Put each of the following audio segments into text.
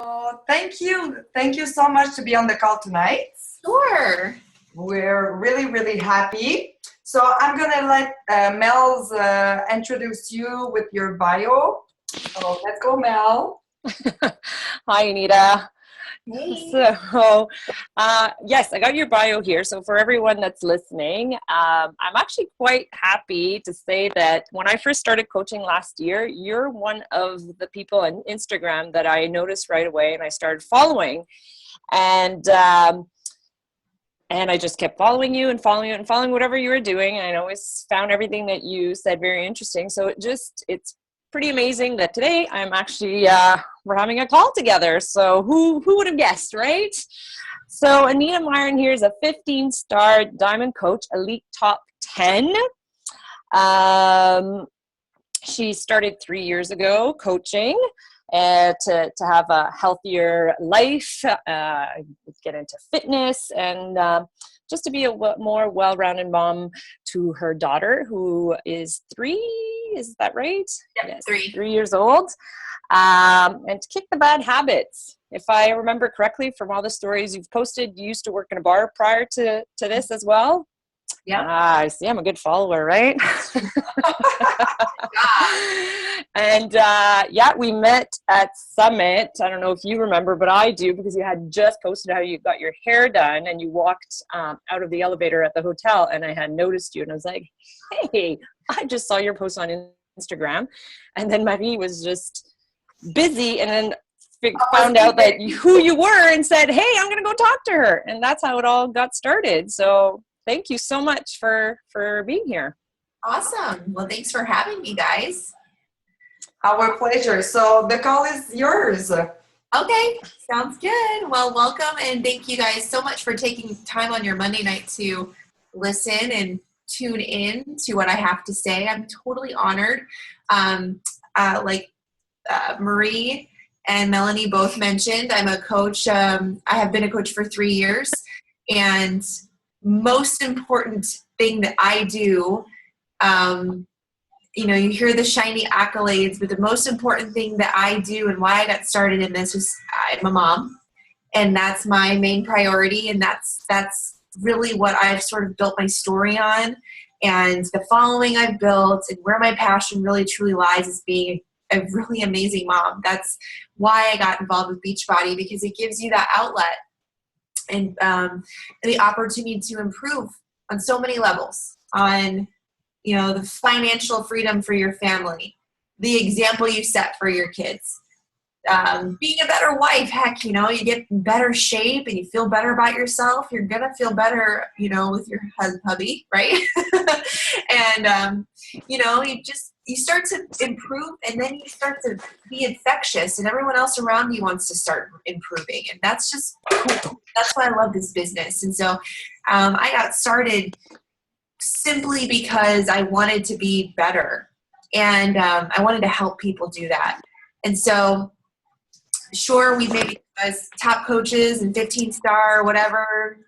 Oh, thank you. Thank you so much to be on the call tonight. Sure. We're really, really happy. So I'm going to let Mel's introduce you with your bio. So let's go, Mel. Hi, Anita. Hey. So, yes, I got your bio here. So for everyone that's listening, I'm actually quite happy to say that when I first started coaching last year, you're one of the people on Instagram that I noticed right away and I started following. And I just kept following you and following you and following whatever you were doing. And I always found everything that you said very interesting. So it's pretty amazing that today I'm actually, we're having a call together. So who would have guessed, right? So Anita Miron here is a 15-star diamond coach, elite top 10. She started 3 years ago coaching to have a healthier life, get into fitness, and just to be a more well-rounded mom to her daughter, who is 3. Is that right? Yep, yes, 3. 3 years old. And to kick the bad habits. If I remember correctly from all the stories you've posted, you used to work in a bar prior to this as well. Yeah. I see. I'm a good follower, right? And yeah, we met at Summit. I don't know if you remember, but I do, because you had just posted how you got your hair done and you walked out of the elevator at the hotel, and I had noticed you and I was like, hey, I just saw your post on Instagram. And then Marie was just busy and then found out that who you were and said, hey, I'm going to go talk to her. And that's how it all got started. So thank you so much for being here. Awesome. Well, thanks for having me, guys. Our pleasure. So the call is yours. Okay, sounds good. Well, welcome, and thank you guys so much for taking time on your Monday night to listen and tune in to what I have to say. I'm totally honored. Marie and Melanie both mentioned, I'm a coach. I have been a coach for 3 years, and most important thing that I do, you hear the shiny accolades, but the most important thing that I do and why I got started in this was I'm a mom, and that's my main priority. And that's really what I've sort of built my story on, and the following I've built, and where my passion really truly lies is being a really amazing mom. That's why I got involved with Beachbody, because it gives you that outlet and the opportunity to improve on so many levels, on the financial freedom for your family, the example you set for your kids, being a better wife. Heck, you get in better shape and you feel better about yourself. You're going to feel better, with your hubby, right? And, you start to improve, and then you start to be infectious, and everyone else around you wants to start improving. And that's just cool. That's why I love this business. And so I got started simply because I wanted to be better, and I wanted to help people do that. And so, sure, we maybe as top coaches and 15-star or whatever,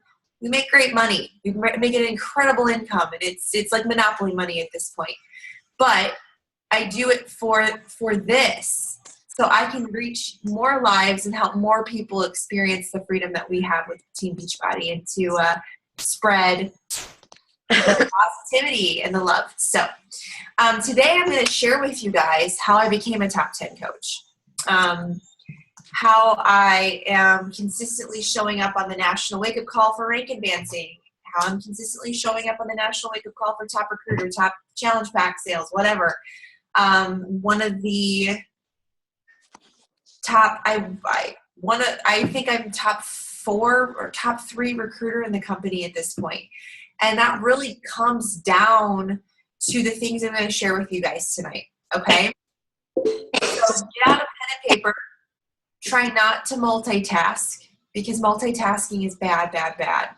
we make great money. We make an incredible income, and it's like monopoly money at this point. But I do it for this, so I can reach more lives and help more people experience the freedom that we have with Team Beachbody, and to spread the positivity and the love. So today I'm going to share with you guys how I became a top 10 coach, how I am consistently showing up on the national wake-up call for rank advancing, how I'm consistently showing up on the national wake-up call for top recruiter, top challenge pack sales, whatever. One of the top, I think I'm top 4 or top 3 recruiter in the company at this point. And that really comes down to the things I'm going to share with you guys tonight. Okay? So get out a pen and paper. Try not to multitask, because multitasking is bad, bad, bad.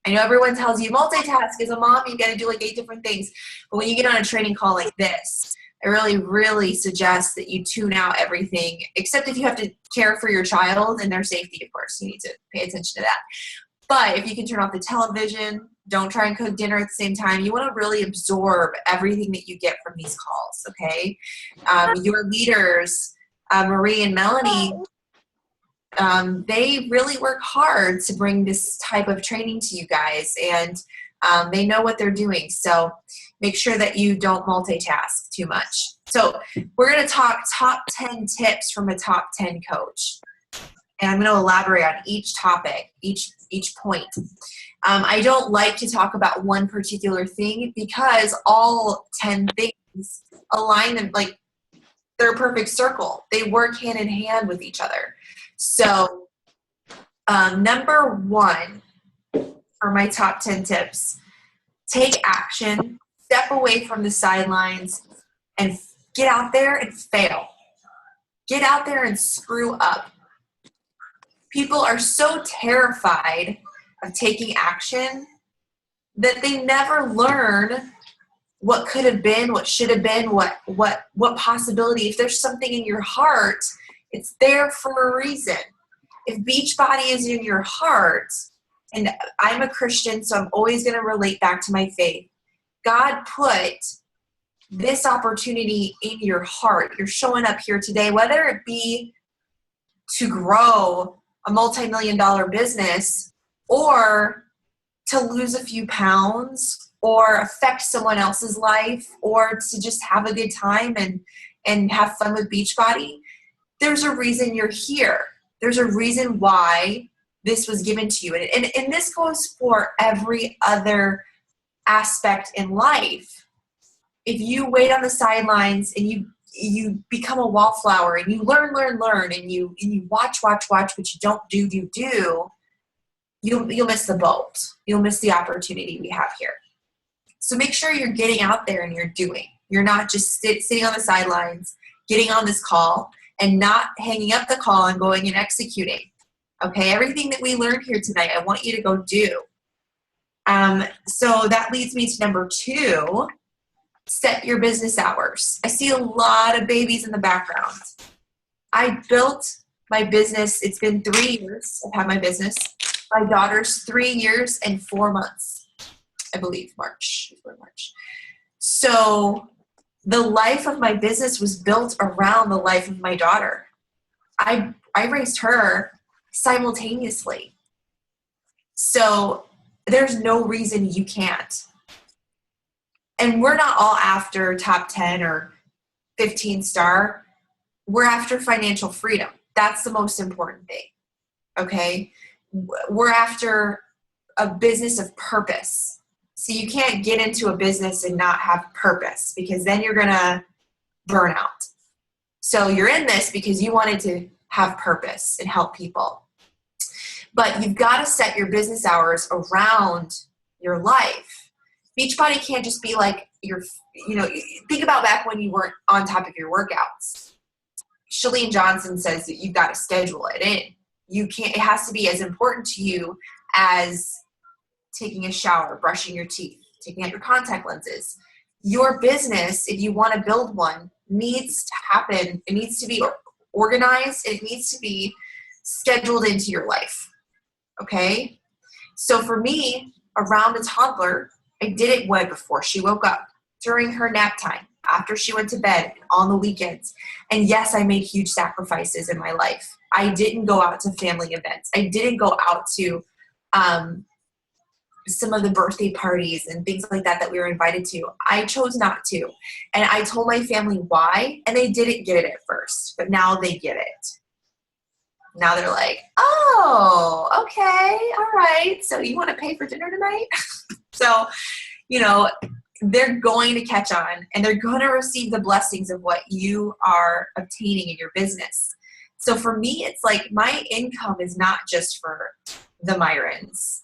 I know everyone tells you multitask as a mom, you got to do like 8 different things. But when you get on a training call like this, I really, really suggest that you tune out everything, except if you have to care for your child and their safety, of course. You need to pay attention to that. But if you can turn off the television, don't try and cook dinner at the same time. You want to really absorb everything that you get from these calls, okay? Your leaders, Marie and Melanie, they really work hard to bring this type of training to you guys, and they know what they're doing. So make sure that you don't multitask too much. So we're going to talk top 10 tips from a top 10 coach. And I'm going to elaborate on each topic, each point. I don't like to talk about one particular thing because all 10 things align them, like they're a perfect circle. They work hand in hand with each other. So number one for my top 10 tips, take action, step away from the sidelines, and get out there and fail. Get out there and screw up. People are so terrified of taking action that they never learn what could have been, what should have been, what possibility. If there's something in your heart, it's there for a reason. If Beachbody is in your heart, and I'm a Christian, so I'm always going to relate back to my faith. God put this opportunity in your heart. You're showing up here today, whether it be to grow a multi-million-dollar business or to lose a few pounds or affect someone else's life or to just have a good time and have fun with Beachbody. There's a reason you're here. There's a reason why this was given to you. And this goes for every other aspect in life. If you wait on the sidelines and you become a wallflower and you learn, and you watch, but you don't do, you'll miss the boat. You'll miss the opportunity we have here. So make sure you're getting out there and you're doing. You're not just sitting on the sidelines, getting on this call, and not hanging up the call and going and executing. Okay, everything that we learned here tonight, I want you to go do. So that leads me to number 2, set your business hours. I see a lot of babies in the background. I built my business. It's been 3 years I've had my business. My daughter's 3 years and 4 months, I believe, March. So the life of my business was built around the life of my daughter. I raised her simultaneously. So there's no reason you can't. And we're not all after top 10 or 15 star. We're after financial freedom. That's the most important thing. Okay? We're after a business of purpose. So you can't get into a business and not have purpose because then you're going to burn out. So you're in this because you wanted to have purpose and help people. But you've got to set your business hours around your life. Beachbody can't just be like think about back when you weren't on top of your workouts. Chalene Johnson says that you've got to schedule it in. It has to be as important to you as taking a shower, brushing your teeth, taking out your contact lenses. Your business, if you want to build one, needs to happen. It needs to be organized. It needs to be scheduled into your life. Okay? So for me, around a toddler, I did it way before she woke up, during her nap time, after she went to bed, on the weekends. And yes, I made huge sacrifices in my life. I didn't go out to family events. I didn't go out to some of the birthday parties and things like that we were invited to. I chose not to. And I told my family why, and they didn't get it at first, but now they get it. Now they're like, oh, okay, all right. So you want to pay for dinner tonight? So, they're going to catch on and they're going to receive the blessings of what you are obtaining in your business. So for me, it's like my income is not just for the Mirons,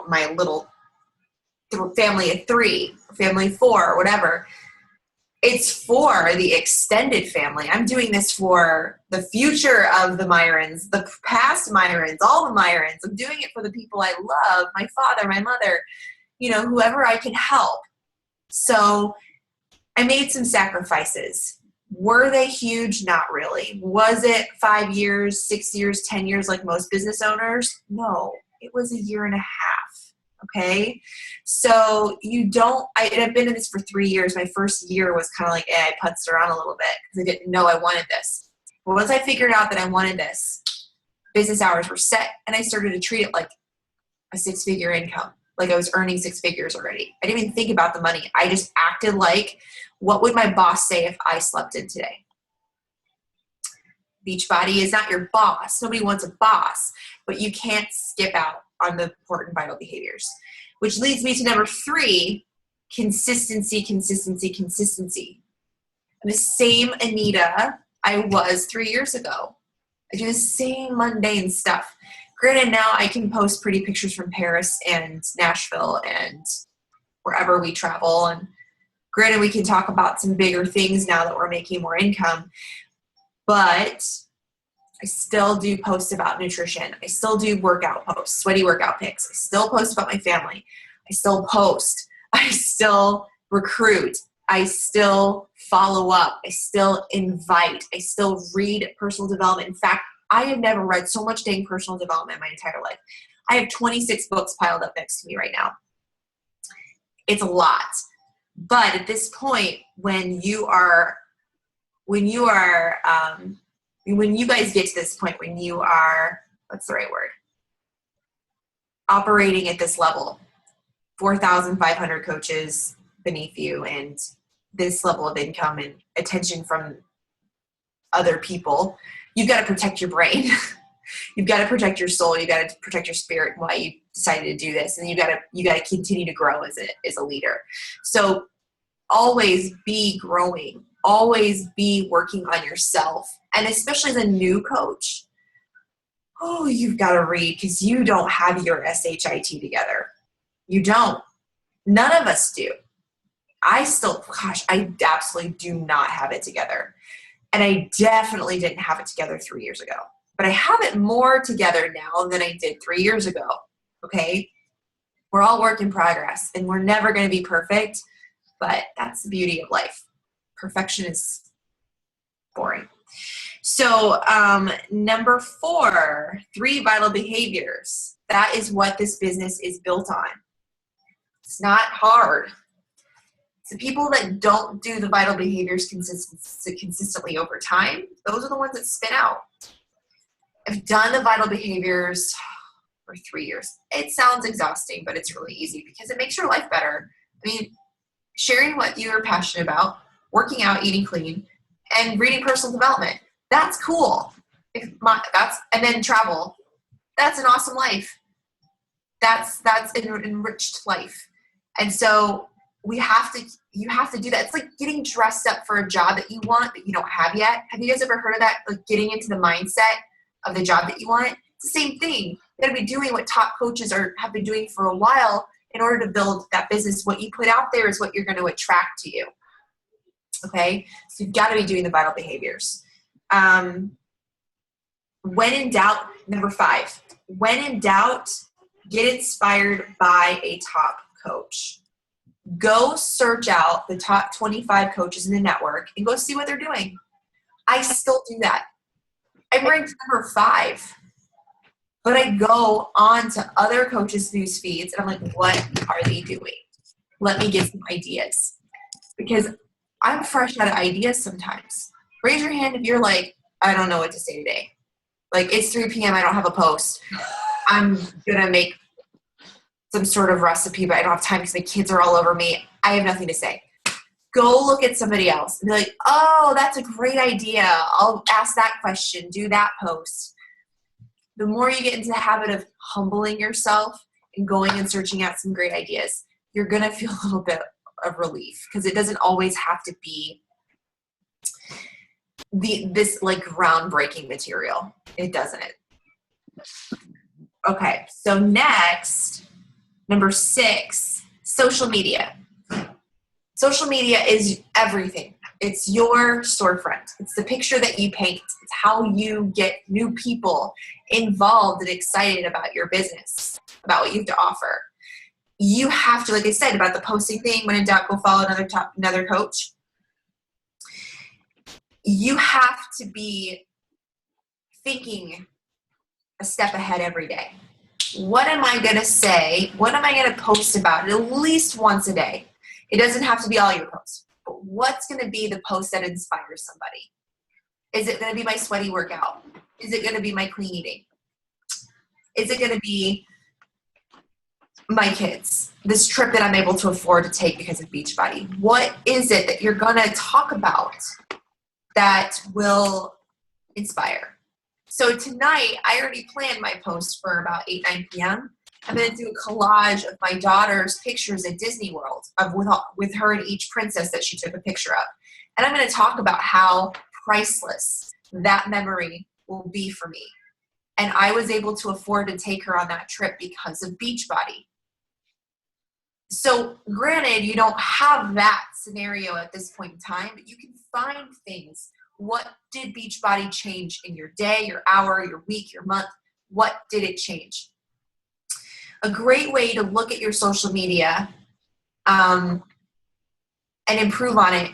my little family of 3, family of 4, or whatever. It's for the extended family. I'm doing this for the future of the Mirons, the past Mirons, all the Mirons. I'm doing it for the people I love, my father, my mother, whoever I can help. So I made some sacrifices. Were they huge? Not really. Was it 5 years, 6 years, 10 years like most business owners? No, it was a year and a half. Okay. So I've been in this for 3 years. My first year was kind of like, I putzed around a little bit because I didn't know I wanted this. But once I figured out that I wanted this, business hours were set, and I started to treat it like a 6-figure income. Like I was earning 6 figures already. I didn't even think about the money. I just acted like, what would my boss say if I slept in today? Beachbody is not your boss. Nobody wants a boss, but you can't skip out on the important vital behaviors, which leads me to number 3, consistency, consistency, consistency. I'm the same Anita I was 3 years ago. I do the same mundane stuff. Granted, now I can post pretty pictures from Paris and Nashville and wherever we travel. And granted, we can talk about some bigger things now that we're making more income. But I still do post about nutrition. I still do workout posts, sweaty workout pics. I still post about my family. I still post. I still recruit. I still follow up. I still invite. I still read personal development. In fact, I have never read so much dang personal development in my entire life. I have 26 books piled up next to me right now. It's a lot. But at this point, when you guys get to this point, when you are, what's the right word? Operating at this level, 4,500 coaches beneath you and this level of income and attention from other people, you've got to protect your brain. You've got to protect your soul. You've got to protect your spirit and why you decided to do this. And you got to continue to grow as a leader. So always be growing. Always be working on yourself. And especially as a new coach, you've got to read because you don't have your SHIT together. You don't. None of us do. I absolutely do not have it together. And I definitely didn't have it together 3 years ago. But I have it more together now than I did 3 years ago. Okay? We're all work in progress, and we're never going to be perfect, but that's the beauty of life. Perfection is boring. So number 4, 3 vital behaviors. That is what this business is built on. It's not hard. The people that don't do the vital behaviors consistently over time, those are the ones that spin out. I've done the vital behaviors for 3 years. It sounds exhausting, but it's really easy because it makes your life better. I mean, sharing what you're passionate about, working out, eating clean, and reading personal development. That's cool. And then travel. That's an awesome life. That's an enriched life. And so you have to do that. It's like getting dressed up for a job that you want that you don't have yet. Have you guys ever heard of that? Like getting into the mindset of the job that you want. It's the same thing. You got to be doing what top coaches have been doing for a while in order to build that business. What you put out there is what you're going to attract to you. Okay? So you've got to be doing the vital behaviors. When in doubt, number 5, when in doubt, get inspired by a top coach. Go search out the top 25 coaches in the network and go see what they're doing. I still do that. I'm ranked number 5, but I go on to other coaches' news feeds and I'm like, what are they doing? Let me get some ideas because I'm fresh out of ideas sometimes. Raise your hand if you're like, I don't know what to say today. Like it's 3 p.m. I don't have a post. I'm going to make some sort of recipe, but I don't have time because my kids are all over me. I have nothing to say. Go look at somebody else and be like, oh, that's a great idea. I'll ask that question, do that post. The more you get into the habit of humbling yourself and going and searching out some great ideas, you're going to feel a little bit of relief because it doesn't always have to be this like groundbreaking material. It doesn't. Okay, so next, number 6, social media. Social media is everything. It's your storefront. It's the picture that you paint. It's how you get new people involved and excited about your business, about what you have to offer. You have to, like I said, about the posting thing, when in doubt, go follow another coach. You have to be thinking a step ahead every day. What am I going to say? What am I going to post about at least once a day? It doesn't have to be all your posts, but what's going to be the post that inspires somebody? Is it going to be my sweaty workout? Is it going to be my clean eating? Is it going to be my kids? This trip that I'm able to afford to take because of Beachbody? What is it that you're going to talk about that will inspire? So tonight, I already planned my post for about 8, 9 p.m. I'm going to do a collage of my daughter's pictures at Disney World with her and each princess that she took a picture of. And I'm going to talk about how priceless that memory will be for me. And I was able to afford to take her on that trip because of Beachbody. So granted, you don't have that scenario at this point in time, but you can find things. What did Beachbody change in your day, your hour, your week, your month? What did it change? A great way to look at your social media and improve on it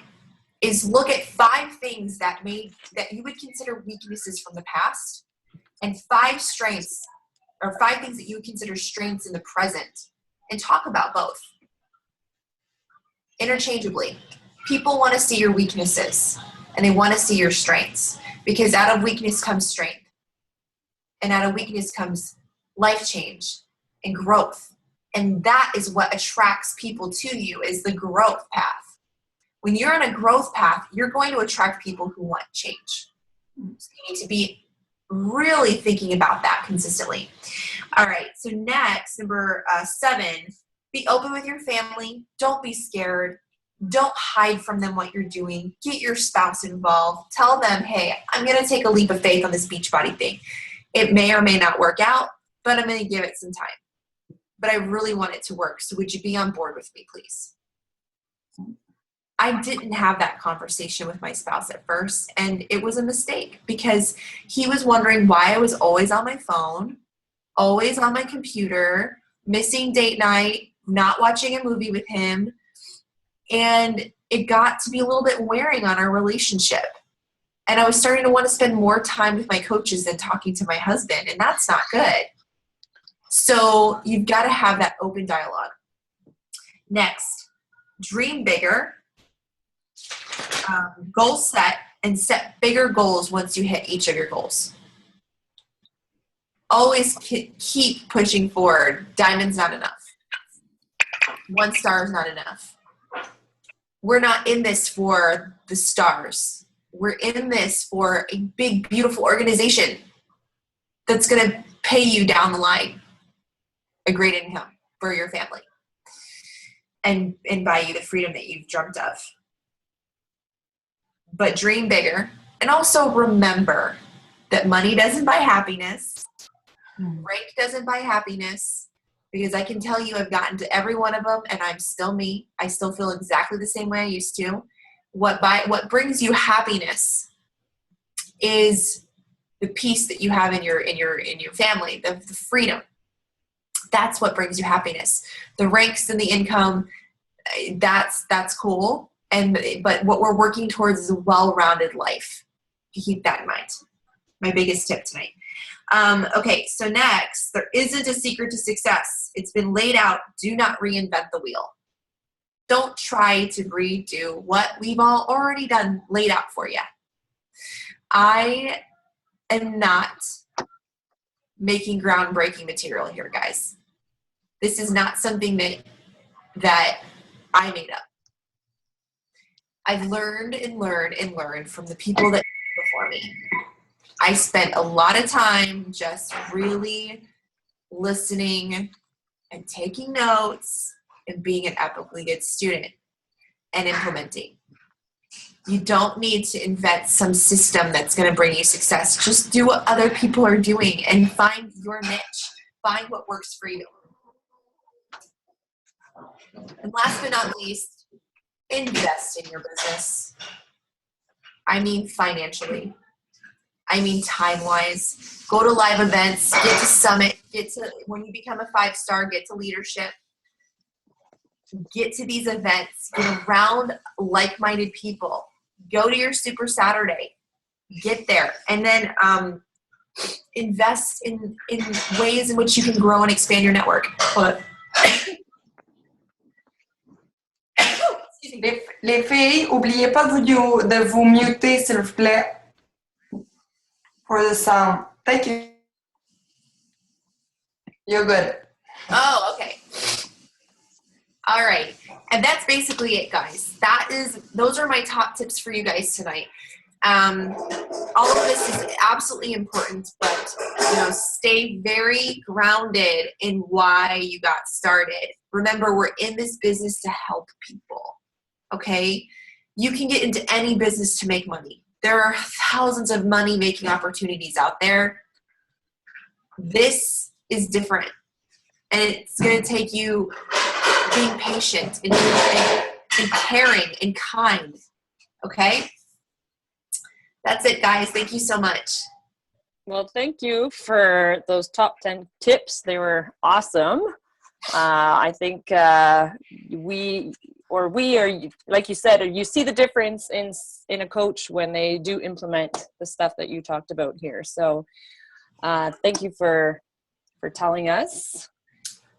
is look at 5 things that you would consider weaknesses from the past, and 5 strengths, or 5 things that you would consider strengths in the present, and talk about both interchangeably. People want to see your weaknesses and they want to see your strengths, because out of weakness comes strength, and out of weakness comes life change and growth. And that is what attracts people to you, is the growth path. When you're on a growth path, you're going to attract people who want change. So you need to be really thinking about that consistently. All right, so next, number 7, be open with your family. Don't be scared. Don't hide from them what you're doing. Get your spouse involved. Tell them, hey, I'm going to take a leap of faith on this Beachbody thing. It may or may not work out, but I'm going to give it some time. But I really want it to work. So would you be on board with me, please? I didn't have that conversation with my spouse at first, and it was a mistake, because he was wondering why I was always on my phone, always on my computer, missing date night, not watching a movie with him, and it got to be a little bit wearing on our relationship. And I was starting to want to spend more time with my coaches than talking to my husband, and that's not good. So you've got to have that open dialogue. Next, dream bigger. Goal set, and set bigger goals once you hit each of your goals. Always keep pushing forward. Diamond's not enough. 1 star is not enough. We're not in this for the stars. We're in this for a big, beautiful organization that's going to pay you down the line a great income for your family and buy you the freedom that you've dreamt of. But dream bigger, and also remember that money doesn't buy happiness. Rank doesn't buy happiness, because I can tell you I've gotten to every one of them, and I'm still me. I still feel exactly the same way I used to. What brings you happiness is the peace that you have in your family, the freedom. That's what brings you happiness. The ranks and the income, that's cool. But what we're working towards is a well-rounded life. Keep that in mind. My biggest tip tonight. Okay, so next, there isn't a secret to success. It's been laid out. Do not reinvent the wheel. Don't try to redo what we've all already done, laid out for you. I am not making groundbreaking material here, guys. This is not something that I made up. I've learned and learned and learned from the people that came before me. I spent a lot of time just really listening and taking notes and being an epically good student and implementing. You don't need to invent some system that's going to bring you success. Just do what other people are doing and find your niche. Find what works for you. And last but not least, invest in your business. I mean financially. I mean time-wise. Go to live events, get to summit, when you become a 5-star, get to leadership. Get to these events, get around like-minded people. Go to your Super Saturday. Get there. And then invest in ways in which you can grow and expand your network. Hold on. Les filles, oubliez pas de vous muter, s'il vous plaît. for the sound. Thank you. You're good. Oh, okay. All right. And that's basically it, guys. Those are my top tips for you guys tonight. All of this is absolutely important, but stay very grounded in why you got started. Remember, we're in this business to help people. Okay? You can get into any business to make money. There are thousands of money-making opportunities out there. This is different. And it's going to take you being patient and caring and kind. Okay? That's it, guys. Thank you so much. Well, thank you for those top 10 tips. They were awesome. I think we are, like you said, you see the difference in a coach when they do implement the stuff that you talked about here. So thank you for telling us.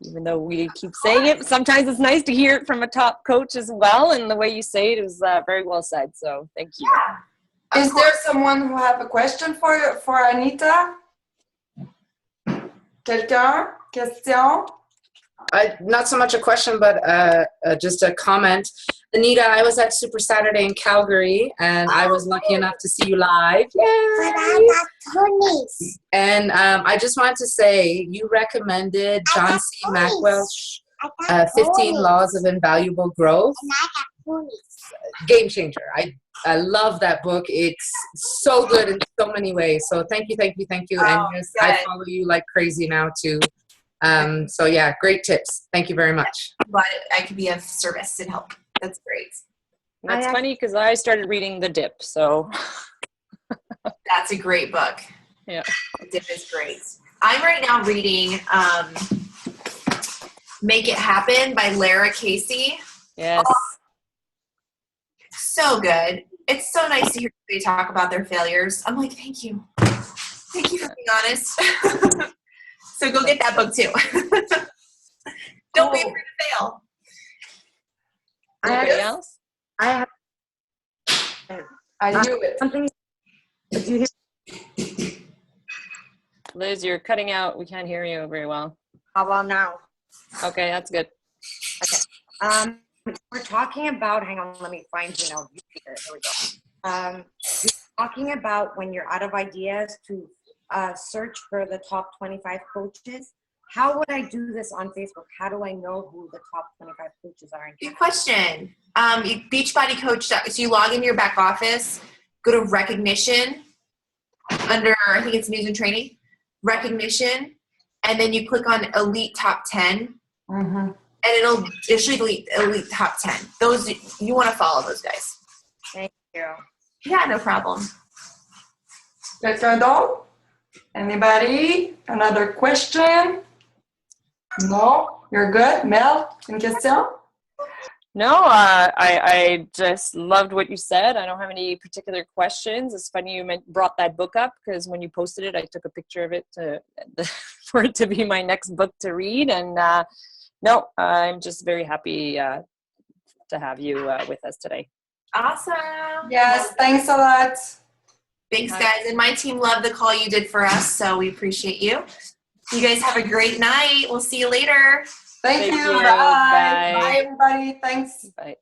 Even though we keep saying it, sometimes it's nice to hear it from a top coach as well. And the way you say it is very well said. So thank you. Is there someone who have a question for Anita? Quelqu'un? Question? Not so much a question, but just a comment. Anita, I was at Super Saturday in Calgary, and I was lucky enough to see you live. Yay! And I just wanted to say, you recommended John C. Maxwell's 15 Laws of Invaluable Growth. Game changer. I love that book. It's so good in so many ways. So thank you. And yes, I follow you like crazy now too. So yeah, great tips. Thank you very much. But I could be of service and help. That's great. That's funny because I started reading The Dip, so. That's a great book. Yeah. The Dip is great. I'm right now reading Make It Happen by Lara Casey. Yes. Oh, so good. It's so nice to hear somebody talk about their failures. I'm like, thank you. Thank you for being honest. So go get that book too. Don't be afraid to fail. Anybody else? I knew it. Something. Liz, you're cutting out. We can't hear you very well. How about now? Okay, that's good. Okay. We're talking about, hang on, let me find, here we go. We're talking about when you're out of ideas to search for the top 25 coaches. How would I do this on Facebook? How do I know who the top 25 coaches are? Good question. Beachbody Coach. So you log into your back office, go to recognition under, I think it's news and training, recognition, and then you click on elite top 10. Mm-hmm. And it'll show you the elite top 10. Those, you want to follow those guys. Thank you. Yeah, no problem. Quelqu'un d'autre? Anybody? Another question? No? You're good? Mel, une question? No, I just loved what you said. I don't have any particular questions. It's funny you brought that book up because when you posted it, I took a picture of it for it to be my next book to read. And no, I'm just very happy to have you with us today. Awesome. Yes, thanks a lot. Thanks, guys. And my team loved the call you did for us, so we appreciate you. You guys have a great night. We'll see you later. Thank you. you. Bye. Bye. Bye, everybody. Thanks. Bye.